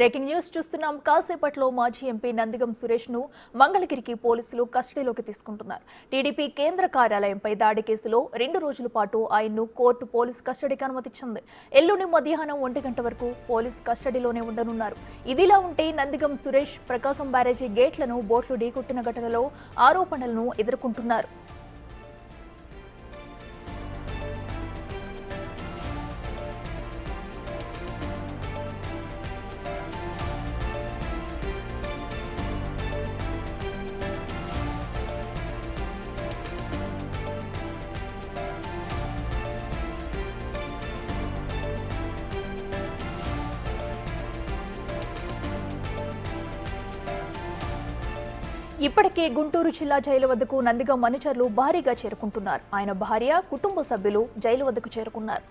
Breaking news చూస్తున్నాం. కాసేపట్లో మాజీ ఎంపీ నందిగం సురేష్ ను మంగళగిరికి పోలీసులు కస్టడీలోకి తీసుకుంటున్నారు. టీడీపీ కేంద్ర కార్యాలయంపై దాడి కేసులో 2 రోజుల పాటు ఆయన్ను కోర్టు పోలీస్ కస్టడీకి అనుమతించింది. ఎల్లుండి మధ్యాహ్నం 1 గంట వరకు పోలీస్ కస్టడీలోనే ఉండనున్నారు. ఇదిలా ఉంటే నందిగం సురేష్ ప్రకాశం బ్యారేజీ గేట్లను బోట్లు ఢీకొట్టిన ఘటనలో ఆరోపణలను ఎదుర్కొంటున్నారు. ఇప్పటికే గుంటూరు జిల్లా జైలు వద్దకు నందిగం అనుచరులు భారీగా చేరుకుంటున్నారు. ఆయన భార్య, కుటుంబ సభ్యులు జైలు వద్దకు చేరుకున్నారు.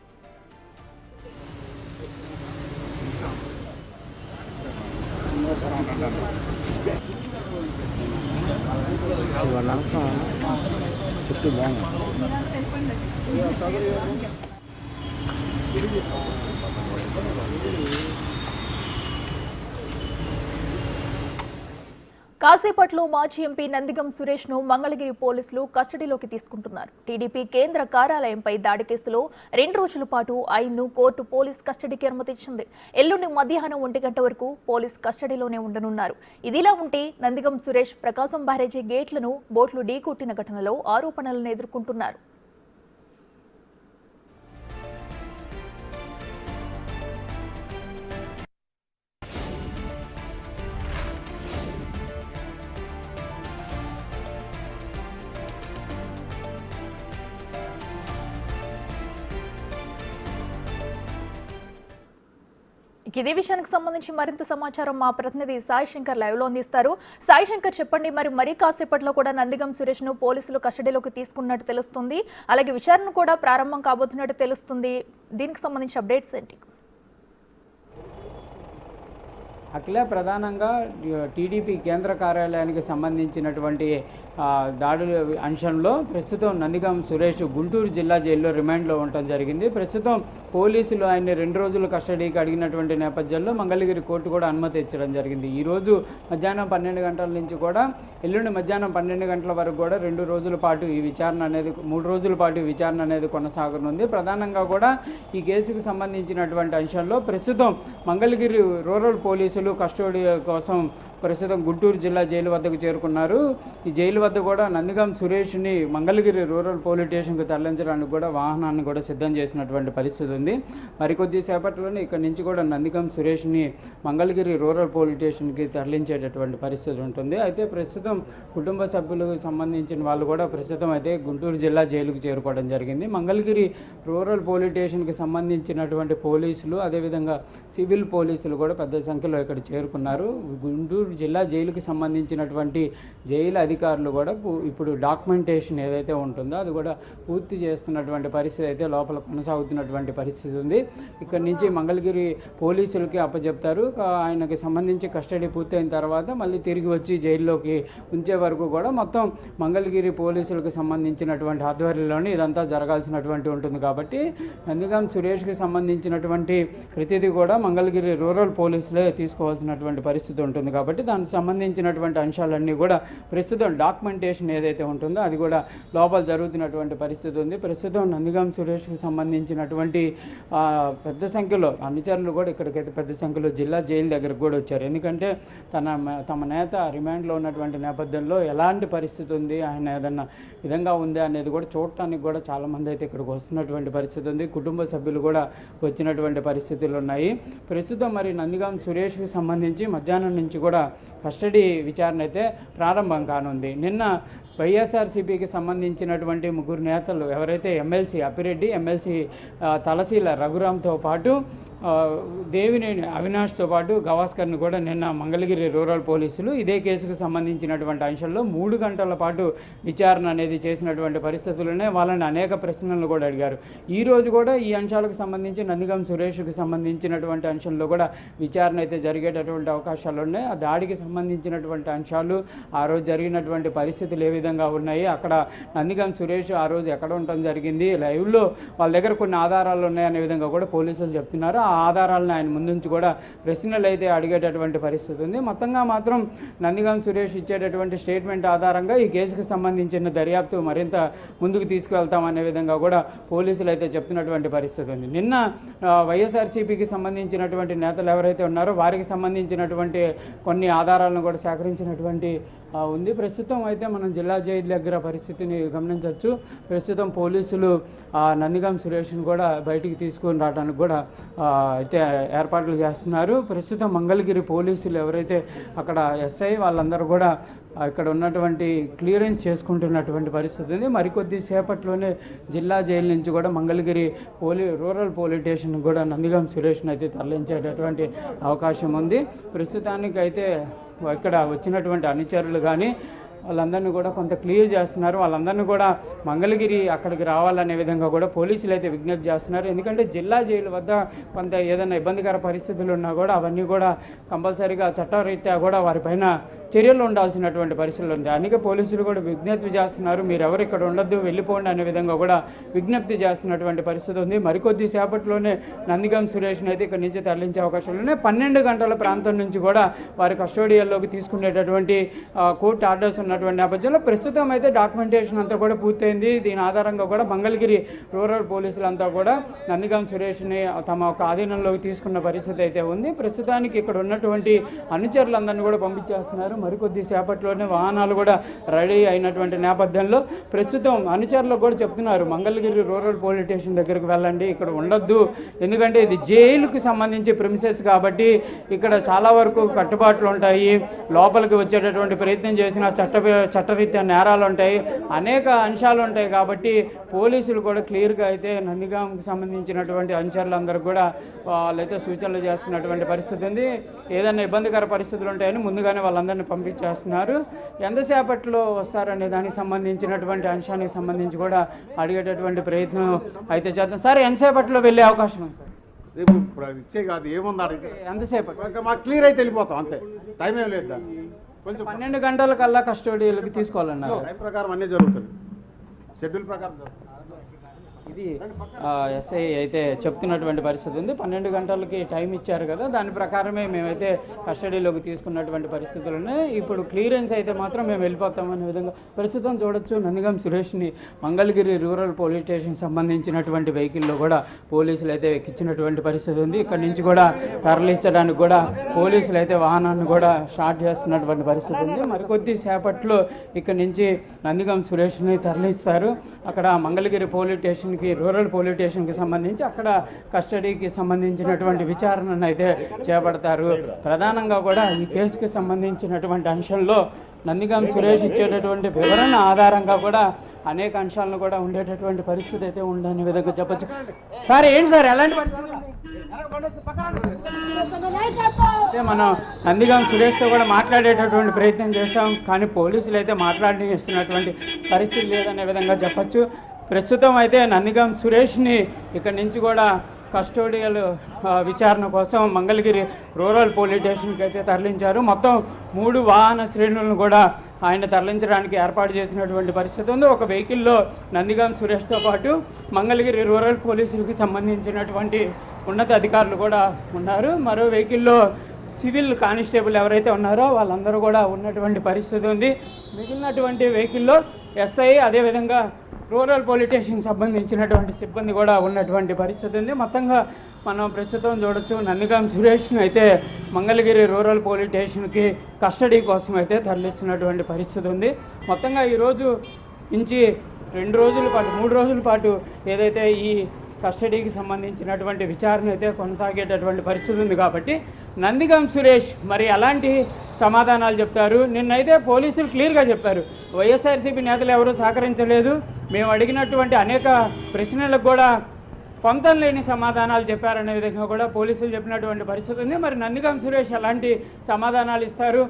కాసేపట్లో మాజీ ఎంపీ నందిగం సురేష్ ను మంగళగిరి పోలీసులు కస్టడీలోకి తీసుకుంటున్నారు. టీడీపీ కేంద్ర కార్యాలయంపై దాడి కేసులో 2 రోజుల పాటు ఆయన్ను కోర్టు పోలీస్ కస్టడీకి అనుమతించింది. ఎల్లుండి మధ్యాహ్నం 1 గంట వరకు పోలీస్ కస్టడీలోనే ఉండనున్నారు. ఇదిలా ఉంటే నందిగం సురేష్ ప్రకాశం బ్యారేజీ గేట్లను బోట్లు ఢీకొట్టిన ఘటనలో ఆరోపణలను ఎదుర్కొంటున్నారు. ఇదే విషయానికి సంబంధించి మరింత సమాచారం మా ప్రతినిధి సాయి శంకర్ లైవ్ లో అందిస్తారు. సాయి శంకర్, చెప్పండి, మరి కాసేపట్లో కూడా నందిగం సురేష్ ను పోలీసులు కస్టడీలోకి తీసుకున్నట్టు తెలుస్తుంది, అలాగే విచారణ కూడా ప్రారంభం కాబోతున్నట్టు తెలుస్తుంది. దీనికి సంబంధించి అప్డేట్స్ ఏంటి? అఖిల, ప్రధానంగా టీడీపీ కేంద్ర కార్యాలయానికి సంబంధించినటువంటి దాడుల అంశంలో ప్రస్తుతం నందిగం సురేష్ గుంటూరు జిల్లా జైల్లో రిమాండ్లో ఉండటం జరిగింది. ప్రస్తుతం పోలీసులు ఆయన్ని 2 రోజులు కస్టడీకి అడిగినటువంటి నేపథ్యంలో మంగళగిరి కోర్టు కూడా అనుమతి ఇచ్చడం జరిగింది. ఈరోజు మధ్యాహ్నం 12 గంటల నుంచి కూడా ఎల్లుండి మధ్యాహ్నం 12 గంటల వరకు కూడా 2 రోజుల పాటు ఈ విచారణ అనేది 3 రోజుల పాటు విచారణ అనేది కొనసాగనుంది. ప్రధానంగా కూడా ఈ కేసుకు సంబంధించినటువంటి అంశంలో ప్రస్తుతం మంగళగిరి రూరల్ పోలీసులు కస్టడీ కోసం ప్రస్తుతం గుంటూరు జిల్లా జైలు వద్దకు చేరుకున్నారు. ఈ జైలు వద్ద కూడా నందిగం సురేష్ని మంగళగిరి రూరల్ పోలీస్ స్టేషన్కు తరలించడానికి కూడా వాహనాన్ని కూడా సిద్ధం చేసినటువంటి పరిస్థితి ఉంది. మరికొద్ది సేపట్లోనే ఇక్కడ నుంచి కూడా నందిగం సురేష్ని మంగళగిరి రూరల్ పోలీస్ స్టేషన్కి తరలించేటటువంటి పరిస్థితి ఉంటుంది. అయితే ప్రస్తుతం కుటుంబ సభ్యులకు సంబంధించిన వాళ్ళు కూడా ప్రస్తుతం అయితే గుంటూరు జిల్లా జైలుకు చేరుకోవడం జరిగింది. మంగళగిరి రూరల్ పోలీస్ స్టేషన్కి సంబంధించినటువంటి పోలీసులు, అదేవిధంగా సివిల్ పోలీసులు కూడా పెద్ద సంఖ్యలో ఇక్కడ చేరుకున్నారు. గుంటూరు జిల్లా జైలుకి సంబంధించినటువంటి జైలు అధికారులు కూడా ఇప్పుడు డాక్యుమెంటేషన్ ఏదైతే ఉంటుందో అది కూడా పూర్తి చేస్తున్నటువంటి పరిస్థితి అయితే లోపల కొనసాగుతున్నటువంటి పరిస్థితి ఉంది. ఇక్కడ నుంచి మంగళగిరి పోలీసులకి అప్పచెప్తారు. ఆయనకి సంబంధించి కస్టడీ పూర్తయిన తర్వాత మళ్ళీ తిరిగి వచ్చి జైల్లోకి ఉంచే వరకు కూడా మొత్తం మంగళగిరి పోలీసులకు సంబంధించినటువంటి ఆధ్వర్యంలోనే ఇదంతా జరగాల్సినటువంటి ఉంటుంది. కాబట్టి నందిగం సురేష్కి సంబంధించినటువంటి ప్రతిదీ కూడా మంగళగిరి రూరల్ పోలీసులే తీసుకోవాల్సినటువంటి పరిస్థితి ఉంటుంది. కాబట్టి దానికి సంబంధించినటువంటి అంశాలన్నీ కూడా ప్రస్తుతం డాక్యుమెంటేషన్ ఏదైతే ఉంటుందో అది కూడా లోపల జరుగుతున్నటువంటి పరిస్థితి ఉంది. ప్రస్తుతం నందిగం సురేష్కి సంబంధించినటువంటి పెద్ద సంఖ్యలో అనుచరులు కూడా ఇక్కడికైతే పెద్ద సంఖ్యలో జిల్లా జైలు దగ్గరకు కూడా వచ్చారు. ఎందుకంటే తమ నేత రిమాండ్లో ఉన్నటువంటి నేపథ్యంలో ఎలాంటి పరిస్థితి ఉంది, ఆయన ఏదన్నా విధంగా ఉంది అనేది కూడా చూడటానికి కూడా చాలామంది అయితే ఇక్కడికి వస్తున్నటువంటి పరిస్థితి ఉంది. కుటుంబ సభ్యులు కూడా వచ్చినటువంటి పరిస్థితులు ఉన్నాయి. ప్రస్తుతం మరి నందిగం సురేష్కి సంబంధించి మధ్యాహ్నం నుంచి కూడా కస్టడీ విచారణ అయితే ప్రారంభం కానుంది. నిన్న వైఎస్ఆర్సీపీకి సంబంధించినటువంటి 3 నేతలు ఎవరైతే ఎమ్మెల్సీ అప్పిరెడ్డి, ఎమ్మెల్సీ తలశీల రఘురామ్తో పాటు దేవినేని అవినాష్తో పాటు గవాస్కర్ని కూడా నిన్న మంగళగిరి రూరల్ పోలీసులు ఇదే కేసుకు సంబంధించినటువంటి అంశంలో 3 గంటల పాటు విచారణ అనేది చేసినటువంటి పరిస్థితుల్లోనే వాళ్ళని అనేక ప్రశ్నలు కూడా అడిగారు. ఈ రోజు కూడా ఈ అంశాలకు సంబంధించి నందిగం సురేష్కి సంబంధించినటువంటి అంశంలో కూడా విచారణ అయితే జరిగేటటువంటి అవకాశాలు ఉన్నాయి. ఆ దాడికి సంబంధించినటువంటి అంశాలు, ఆ రోజు జరిగినటువంటి పరిస్థితులు ఏ విధంగా విధంగా ఉన్నాయి. అక్కడ నందిగం సురేష్ ఆ రోజు ఎక్కడ ఉండటం జరిగింది, లైవ్లో వాళ్ళ దగ్గర కొన్ని ఆధారాలు ఉన్నాయనే విధంగా కూడా పోలీసులు చెప్తున్నారు. ఆ ఆధారాలను ఆయన ముందుంచి కూడా ప్రశ్నలు అయితే అడిగేటటువంటి పరిస్థితి ఉంది. మొత్తంగా మాత్రం నందిగం సురేష్ ఇచ్చేటటువంటి స్టేట్మెంట్ ఆధారంగా ఈ కేసుకు సంబంధించిన దర్యాప్తు మరింత ముందుకు తీసుకువెళ్తామనే విధంగా కూడా పోలీసులు అయితే చెప్తున్నటువంటి పరిస్థితి ఉంది. నిన్న వైఎస్ఆర్సీపీకి సంబంధించినటువంటి నేతలు ఎవరైతే ఉన్నారో వారికి సంబంధించినటువంటి కొన్ని ఆధారాలను కూడా సేకరించినటువంటి ఉంది. ప్రస్తుతం అయితే మనం జిల్లా జైలు దగ్గర పరిస్థితిని గమనించవచ్చు. ప్రస్తుతం పోలీసులు నందిగం సురేష్ను కూడా బయటికి తీసుకొని రావడానికి కూడా అయితే ఏర్పాట్లు చేస్తున్నారు. ప్రస్తుతం మంగళగిరి పోలీసులు ఎవరైతే అక్కడ ఎస్ఐ వాళ్ళందరూ కూడా ఇక్కడ ఉన్నటువంటి క్లియరెన్స్ చేసుకుంటున్నటువంటి పరిస్థితి ఉంది. మరికొద్ది సేపట్లోనే జిల్లా జైలు నుంచి కూడా మంగళగిరి రూరల్ పోలీస్ స్టేషన్ కూడా నందిగం సురేష్ను అయితే తరలించేటటువంటి అవకాశం ఉంది. ప్రస్తుతానికైతే ఇక్కడ వచ్చినటువంటి అనుచరులు కానీ వాళ్ళందరినీ కూడా కొంత క్లియర్ చేస్తున్నారు. వాళ్ళందరినీ కూడా మంగళగిరి అక్కడికి రావాలనే విధంగా కూడా పోలీసులు అయితే విజ్ఞప్తి చేస్తున్నారు. ఎందుకంటే జిల్లా జైలు వద్ద కొంత ఏదైనా ఇబ్బందికర పరిస్థితులు ఉన్నా కూడా అవన్నీ కూడా కంపల్సరీగా చట్టరీత్యా కూడా వారిపైన చర్యలు ఉండాల్సినటువంటి పరిస్థితులు ఉంది. అందుకే పోలీసులు కూడా విజ్ఞప్తి చేస్తున్నారు, మీరు ఎవరు ఇక్కడ ఉండొద్దు, వెళ్ళిపోండి అనే విధంగా కూడా విజ్ఞప్తి చేస్తున్నటువంటి పరిస్థితి ఉంది. మరికొద్ది సేపట్లోనే నందిగం సురేష్ని అయితే ఇక్కడ నుంచి తరలించే అవకాశాలు ఉన్నాయి. 12 గంటల ప్రాంతం నుంచి కూడా వారి కస్టోడియల్లోకి తీసుకునేటటువంటి కోర్టు ఆర్డర్స్ ఉన్నటువంటి నేపథ్యంలో ప్రస్తుతం అయితే డాక్యుమెంటేషన్ అంతా కూడా పూర్తయింది. దీని ఆధారంగా కూడా మంగళగిరి రూరల్ పోలీసులంతా కూడా నందిగం సురేష్ని తమ ఒక ఆధీనంలోకి తీసుకున్న పరిస్థితి అయితే ఉంది. ప్రస్తుతానికి ఇక్కడ ఉన్నటువంటి అనుచరులందరినీ కూడా పంపించేస్తున్నారు. మరికొద్ది సేపట్లోనే వాహనాలు కూడా రెడీ అయినటువంటి నేపథ్యంలో ప్రస్తుతం అనుచరులకు కూడా చెప్తున్నారు, మంగళగిరి రూరల్ పోలీస్ స్టేషన్ దగ్గరికి వెళ్ళండి, ఇక్కడ ఉండొద్దు, ఎందుకంటే ఇది జైలుకి సంబంధించి ప్రిమిసెస్ కాబట్టి ఇక్కడ చాలా వరకు కట్టుబాట్లు ఉంటాయి, లోపలికి వచ్చేటటువంటి ప్రయత్నం చేసిన చట్టరీత్యా నేరాలు ఉంటాయి, అనేక అంశాలు ఉంటాయి. కాబట్టి పోలీసులు కూడా క్లియర్గా అయితే నందిగాంకి సంబంధించినటువంటి అనుచరులందరూ కూడా వాళ్ళైతే సూచనలు చేస్తున్నటువంటి పరిస్థితి ఉంది. ఏదైనా ఇబ్బందికర పరిస్థితులు ఉంటాయని ముందుగానే వాళ్ళందరినీ పంపించేస్తున్నారు. ఎంతసేపట్లో వస్తారనే దానికి సంబంధించినటువంటి అంశానికి సంబంధించి కూడా అడిగేటటువంటి ప్రయత్నం అయితే చేద్దాం. సార్, ఎంతసేపట్లో వెళ్ళే అవకాశం ఉంది సార్? ఇచ్చే కాదు, ఏముంది అడిగితే ఎంతసేపట్లో మాకు క్లియర్ అయితే వెళ్ళిపోతాం, అంతే. టైం ఏం లేదు, కొంచెం 12 గంటల కల్లా కస్టడీలకు తీసుకోవాలన్నారు. టైం ప్రకారం అన్నీ జరుగుతుంది, షెడ్యూల్ ప్రకారం జరుగుతుంది. ఇది ఎస్ఐ అయితే చెప్తున్నటువంటి పరిస్థితి ఉంది. 12 గంటలకి టైం ఇచ్చారు కదా, దాని ప్రకారమే మేమైతే కస్టడీలోకి తీసుకున్నటువంటి పరిస్థితులు ఉన్నాయి. ఇప్పుడు క్లియరెన్స్ అయితే మాత్రం మేము వెళ్ళిపోతామనే విధంగా ప్రస్తుతం చూడొచ్చు. నందిగం సురేష్ని మంగళగిరి రూరల్ పోలీస్ స్టేషన్ సంబంధించినటువంటి వెహికల్లో కూడా పోలీసులు అయితే ఎక్కించినటువంటి పరిస్థితి ఉంది. ఇక్కడ నుంచి కూడా తరలించడానికి కూడా పోలీసులు అయితే వాహనాన్ని కూడా స్టార్ట్ చేస్తున్నటువంటి పరిస్థితి ఉంది. మరికొద్ది సేపట్లో ఇక్కడ నుంచి నందిగం సురేష్ని తరలిస్తారు. అక్కడ Mangalagiri police station rural police స్టేషన్కి సంబంధించి అక్కడ కస్టడీకి సంబంధించినటువంటి విచారణను అయితే చేపడతారు. ప్రధానంగా కూడా ఈ కేసుకి సంబంధించినటువంటి అంశంలో నందిగం సురేష్ ఇచ్చేటటువంటి వివరణ ఆధారంగా కూడా అనేక అంశాలను కూడా ఉండేటటువంటి పరిస్థితి అయితే ఉండని విధంగా చెప్పచ్చు. సార్, ఏంటి సార్ ఎలాంటి పరిస్థితి? అయితే మనం నందిగం సురేష్తో కూడా మాట్లాడేటటువంటి ప్రయత్నం చేస్తాం, కానీ పోలీసులు అయితే మాట్లాడిస్తున్నటువంటి పరిస్థితి లేదనే విధంగా చెప్పచ్చు. ప్రస్తుతం అయితే నందిగం సురేష్ని ఇక్కడి నుంచి కూడా కస్టోడియల్ విచారణ కోసం మంగళగిరి రూరల్ పోలీస్ స్టేషన్కి అయితే తరలించారు. మొత్తం 3 వాహన శ్రేణులను కూడా ఆయన తరలించడానికి ఏర్పాటు చేసినటువంటి పరిస్థితి ఉంది. ఒక వెహికల్లో నందిగం సురేష్తో పాటు మంగళగిరి రూరల్ పోలీసులకు సంబంధించినటువంటి ఉన్నత అధికారులు కూడా ఉన్నారు. మరో వెహికల్లో సివిల్ కానిస్టేబుల్ ఎవరైతే ఉన్నారో వాళ్ళందరూ కూడా ఉన్నటువంటి పరిస్థితి ఉంది. మిగిలినటువంటి వెహికల్లో ఎస్ఐ, అదేవిధంగా రూరల్ పోలీస్ స్టేషన్కి సంబంధించినటువంటి సిబ్బంది కూడా ఉన్నటువంటి పరిస్థితి ఉంది. మొత్తంగా మనం ప్రస్తుతం చూడొచ్చు, నందిగం సురేష్ను అయితే మంగళగిరి రూరల్ పోలీస్ స్టేషన్కి కస్టడీ కోసం అయితే తరలిస్తున్నటువంటి పరిస్థితి ఉంది. మొత్తంగా ఈరోజు నుంచి 2 రోజుల పాటు 3 రోజుల పాటు ఏదైతే ఈ కస్టడీకి సంబంధించినటువంటి విచారణ అయితే కొనసాగేటటువంటి పరిస్థితి ఉంది. కాబట్టి నందిగం సురేష్ మరి అలాంటి సమాధానాలు చెప్తారు. నిన్నైతే పోలీసులు క్లియర్గా చెప్పారు, వైఎస్ఆర్సీపీ నేతలు ఎవరూ సహకరించలేదు, మేము అడిగినటువంటి అనేక ప్రశ్నలకు కూడా పొంతం లేని సమాధానాలు చెప్పారనే విధంగా కూడా పోలీసులు చెప్పినటువంటి పరిస్థితి ఉంది. మరి నందిగం సురేష్ ఎలాంటి సమాధానాలు ఇస్తారు,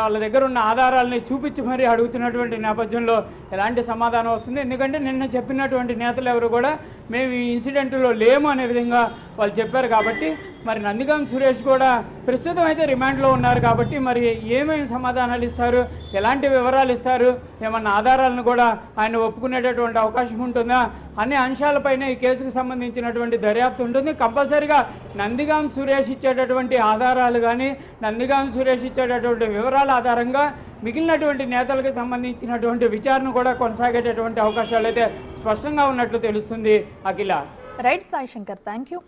వాళ్ళ దగ్గర ఉన్న ఆధారాలని చూపించి మరీ అడుగుతున్నటువంటి నేపథ్యంలో ఎలాంటి సమాధానం వస్తుంది? ఎందుకంటే నిన్న చెప్పినటువంటి నేతలు ఎవరు కూడా మేము ఈ ఇన్సిడెంట్లో లేము అనే విధంగా వాళ్ళు చెప్పారు. కాబట్టి మరి నందిగం సురేష్ కూడా ప్రస్తుతం అయితే రిమాండ్లో ఉన్నారు. కాబట్టి మరి ఏమేమి సమాధానాలు ఇస్తారు, ఎలాంటి వివరాలు ఇస్తారు, ఏమన్నా ఆధారాలను కూడా ఆయన ఒప్పుకునేటటువంటి అవకాశం ఉంటుందా అనే అంశాలపైన ఈ కేసుకు సంబంధించినటువంటి దర్యాప్తు ఉంటుంది. కంపల్సరిగా నందిగం సురేష్ ఇచ్చేటటువంటి ఆధారాలు కానీ, నందిగం సురేష్ ఇచ్చేటటువంటి వివరాల ఆధారంగా మిగిలినటువంటి నేతలకు సంబంధించినటువంటి విచారణ కూడా కొనసాగేటటువంటి అవకాశాలు అయితే స్పష్టంగా ఉన్నట్లు తెలుస్తుంది. Akhila. Right Sai Shankar, thank you.